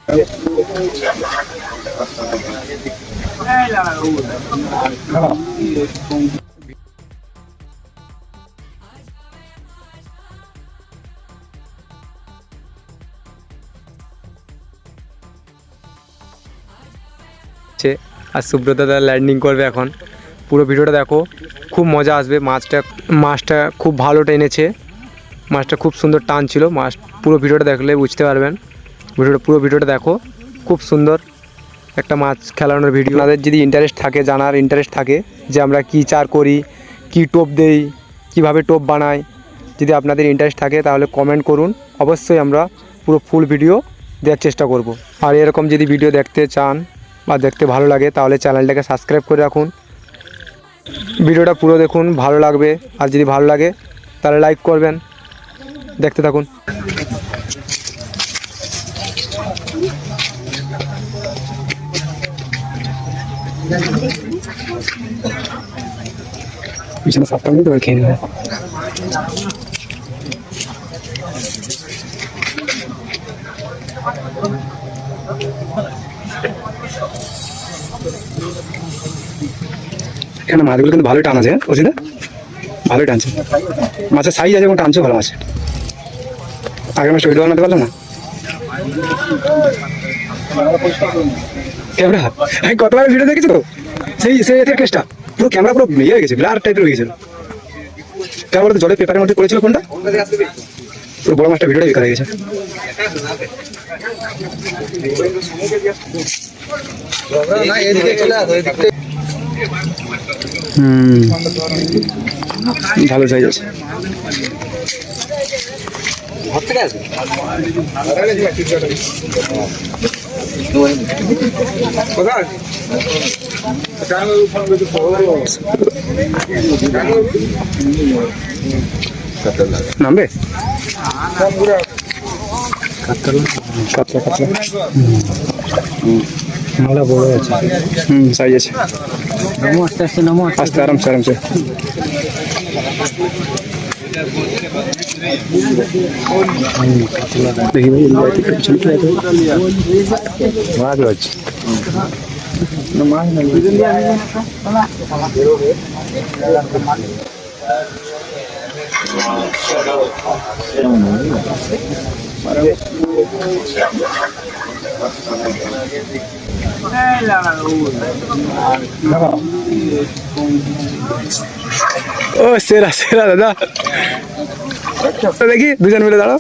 আর সুব্রত দাদা ল্যান্ডিং করবে এখন। পুরো ভিডিওটা দেখো, খুব মজা আসবে। মাছটা খুব ভালো টেনেছে, মাছটা খুব সুন্দর টান ছিল। পুরো ভিডিওটা দেখলে বুঝতে পারবেন। পুরো ভিডিওটা দেখো, খুব সুন্দর একটা মাছ খেলানোর ভিডিও। আপনাদের যদি ইন্টারেস্ট থাকে, জানার ইন্টারেস্ট থাকে যে আমরা কী চার করি, কী টোপ দেই, কিভাবে টোপ বানাই, যদি আপনাদের ইন্টারেস্ট থাকে তাহলে কমেন্ট করুন। অবশ্যই আমরা পুরো ফুল ভিডিও দেওয়ার চেষ্টা করব। আর এরকম যদি ভিডিও দেখতে চান বা দেখতে ভালো লাগে তাহলে চ্যানেলটাকে সাবস্ক্রাইব করে রাখুন। ভিডিওটা পুরো দেখুন, ভালো লাগবে। আর যদি ভালো লাগে তাহলে লাইক করবেন। দেখতে থাকুন। পিছনে সাতটা মিনিট খেয়ে নেবে। এখানে মাছগুলো কিন্তু ভালোই টান আছে, বুঝলি? ভালোই টানছে, মাছের সাইজ আছে এবং টানছে ভালো আছে। আগের মাসে ভিডিও বানাতে পারলাম না। ক্যামেরা কতবার ভিডিও দেখেছো তো, সেই কেসটা পুরো ক্যামেরা পুরো ইয়ে হয়ে গেছে, ব্লার টাইপের হয়ে গেছিল। কেন বলতো, জলের পেপারের মধ্যে পড়েছিল কোনটা, পুরো বড় মাছটা ভিডিওটা বেকার হয়ে গেছে। ভালো সাইজ আছে। নামবে মালা বড় আছে, সাইজ আছে। আস্তে আস্তে নামো, আস্তে আরামসে আরামসে। দেখি ভাই মাছ রয়েছে। ও সেরা সেরা দাদা, দেখি দুজন মিলে দাঁড়াও।